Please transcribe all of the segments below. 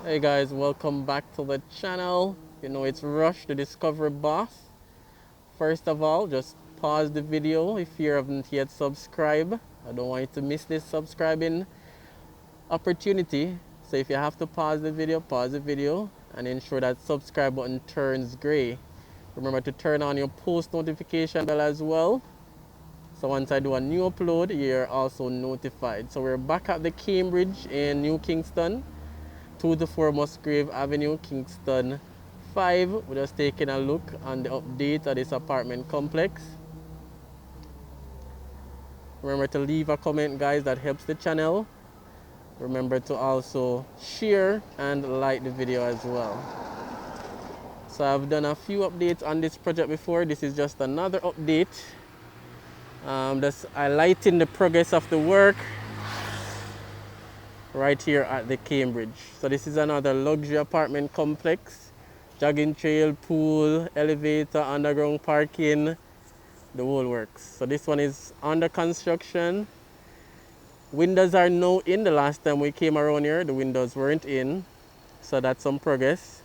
Hey guys, welcome back to the channel. You know it's Rush the Discovery Boss. First of all, just pause the video if you haven't yet subscribed. I don't want you to miss this subscribing opportunity. So if you have to pause the video and ensure that subscribe button turns gray. Remember to turn on your post notification bell as well. So once I do a new upload, you're also notified. So we're back at the Cambridge in New Kingston. 2-4 Musgrave Avenue, Kingston 5. We're just taking a look on the update of this apartment complex. Remember to leave a comment, guys, that helps the channel. Remember to also share and like the video as well. So I've done a few updates on this project before. This is just another update. Just highlighting the progress of the work right here at the Cambridge. So this is another luxury apartment complex. Jogging trail, pool, elevator, underground parking, the whole works. So this one is under construction. Windows are now in. The last time we came around here, the windows weren't in. So that's some progress.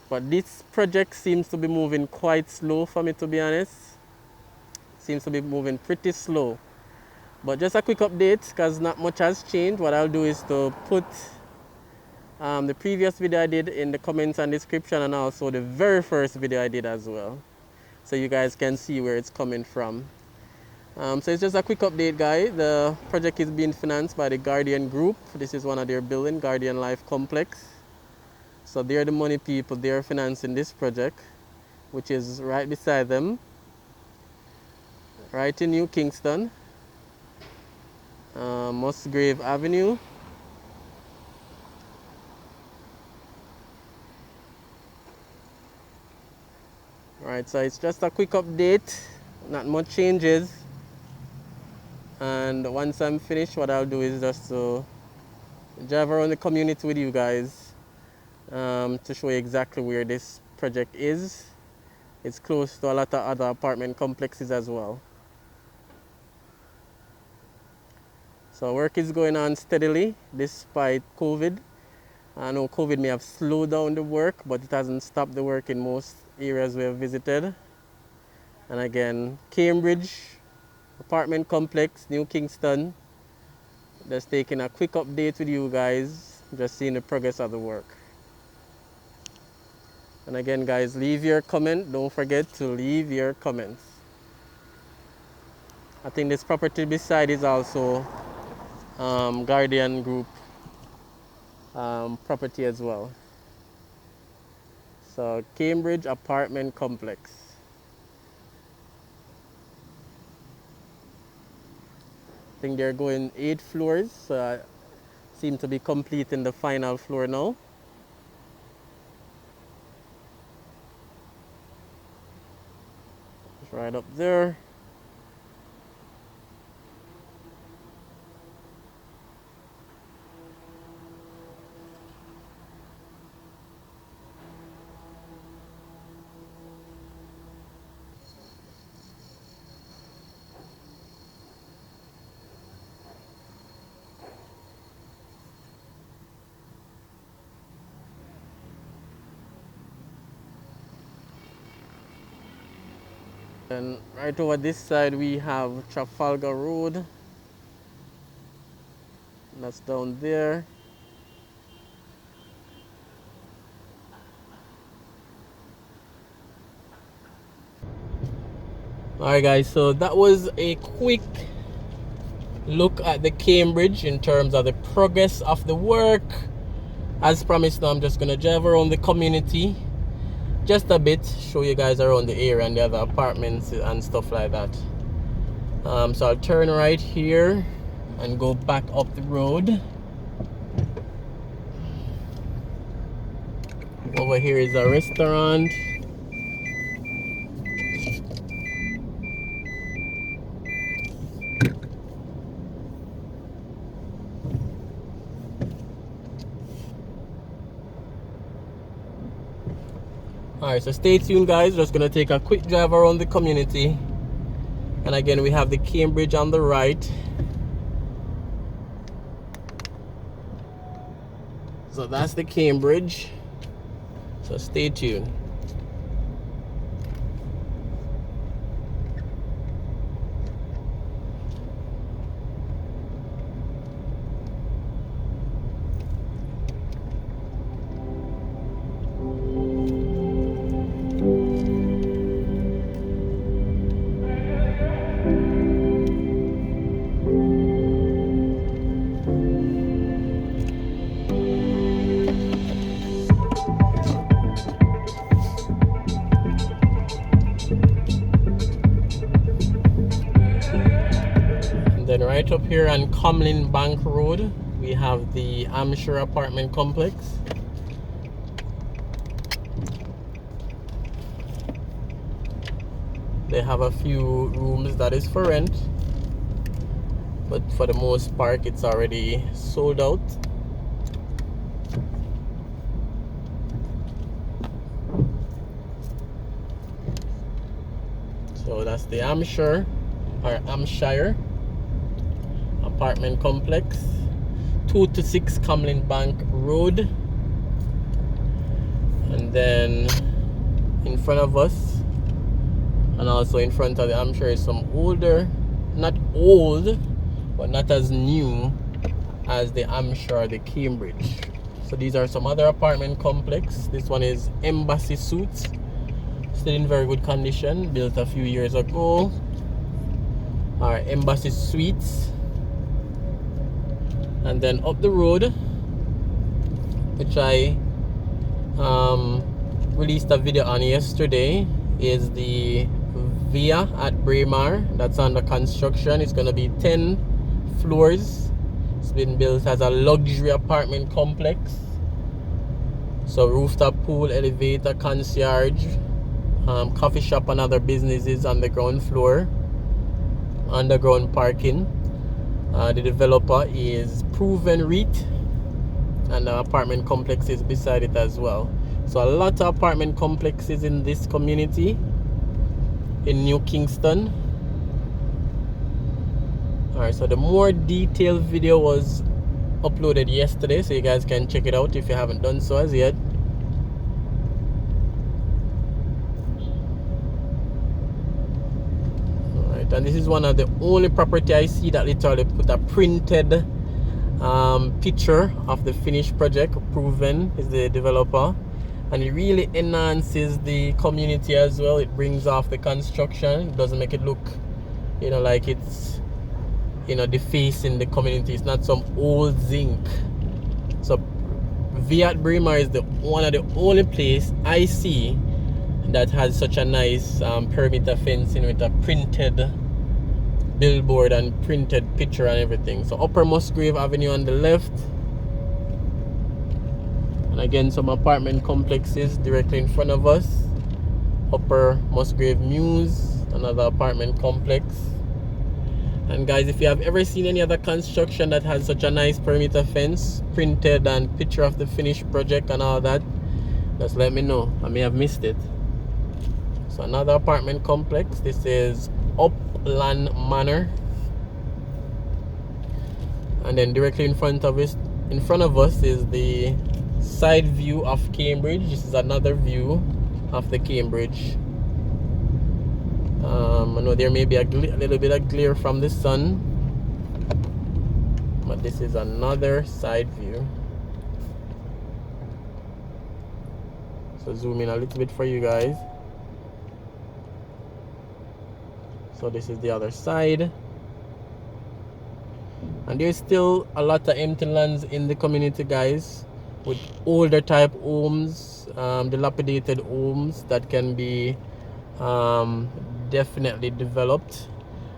But this project seems to be moving quite slow for me, to be honest. Seems to be moving pretty slow. But just a quick update, because not much has changed. What I'll do is to put the previous video I did in the comments and description, and also the very first video I did as well, so you guys can see where it's coming from. So it's just a quick update, guys. The project is being financed by the Guardian Group. This is one of their buildings, Guardian Life Complex. So they're the money people. They're financing this project, which is right beside them, right in New Kingston. Musgrave Avenue. Alright, so it's just a quick update, not much changes. And once I'm finished, what I'll do is just to drive around the community with you guys to show you exactly where this project is. It's close to a lot of other apartment complexes as well. So work is going on steadily despite COVID. I know COVID may have slowed down the work, but it hasn't stopped the work in most areas we have visited. And again, Cambridge apartment complex, New Kingston. Just taking a quick update with you guys, just seeing the progress of the work. And again, guys, leave your comment. Don't forget to leave your comments. I think this property beside is also Guardian Group property as well. So Cambridge apartment complex. I think they're going 8 floors. So seem to be completing the final floor now. It's right up there. And right over this side we have Trafalgar Road. That's down there. Alright guys, so that was a quick look at the Cambridge in terms of the progress of the work. As promised, now I'm just gonna drive around the community just a bit, show you guys around the area and the other apartments and stuff like that. So I'll turn right here and go back up the road. Over here is a restaurant. Alright, so stay tuned, guys. Just gonna take a quick drive around the community. And again, we have the Cambridge on the right. So that's the Cambridge. So stay tuned. Then right up here on Comlin Bank Road, we have the Amshire apartment complex. They have a few rooms that is for rent, but for the most part it's already sold out. So that's the Amshire apartment complex, 2 to 6 Comlin Bank Road. And then in front of us, and also in front of the Amshire, is some older, not old, but not as new as the Amshire or the Cambridge. So these are some other apartment complex. This one is Embassy Suites, still in very good condition, built a few years ago. Our Embassy Suites. And then up the road, which I released a video on yesterday, is the Via at Raymore. That's under construction. It's going to be 10 floors. It's been built as a luxury apartment complex. So rooftop pool, elevator, concierge, coffee shop and other businesses on the ground floor. Underground parking. The developer is Proven REIT, and the apartment complex is beside it as well. So a lot of apartment complexes in this community in New Kingston. Alright, so the more detailed video was uploaded yesterday, so you guys can check it out if you haven't done so as yet. And this is one of the only property I see that literally put a printed picture of the finished project. Proven is the developer, and it really enhances the community as well. It brings off the construction. It doesn't make it look, you know, like it's, you know, defacing the community. It's not some old zinc. So Viat Raymore is one of the only place I see that has such a nice perimeter fencing with a printed billboard and printed picture and everything. So Upper Musgrave Avenue on the left, and again some apartment complexes directly in front of us. Upper Musgrave Mews, another apartment complex. And guys, if you have ever seen any other construction that has such a nice perimeter fence, printed and picture of the finished project and all that, just let me know. I may have missed it. So another apartment complex. This is Upland Manor, and then directly in front of us is the side view of Cambridge. This is another view of the Cambridge. I know there may be a little bit of glare from the sun, but this is another side view. So zoom in a little bit for you guys. So this is the other side, and there's still a lot of empty lands in the community, guys, with older type homes, dilapidated homes that can be definitely developed.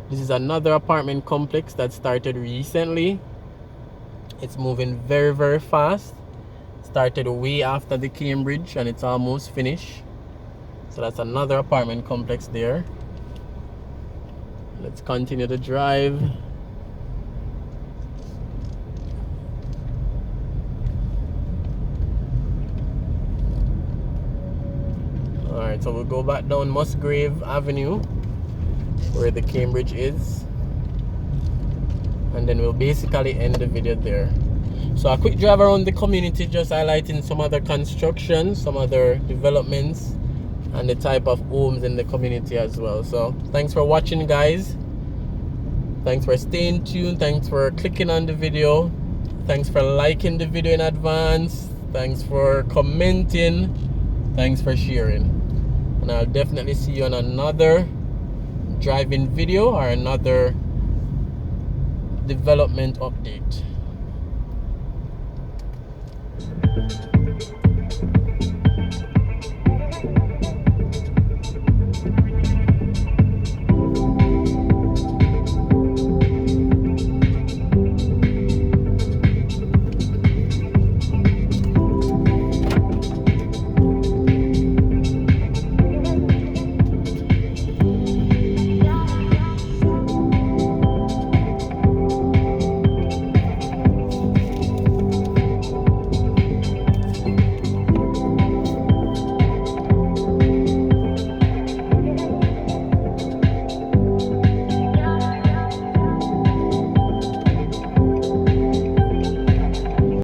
This is another apartment complex that started recently. It's moving very, very fast. Started way after the Cambridge, and it's almost finished. So that's another apartment complex there. Let's continue to drive. Alright, so we'll go back down Musgrave Avenue where the Cambridge is, and then we'll basically end the video there. So a quick drive around the community, just highlighting some other construction, some other developments, and the type of homes in the community as well. So thanks for watching, guys. Thanks for staying tuned. Thanks for clicking on the video. Thanks for liking the video in advance. Thanks for commenting. Thanks for sharing. And I'll definitely see you on another driving video or another development update.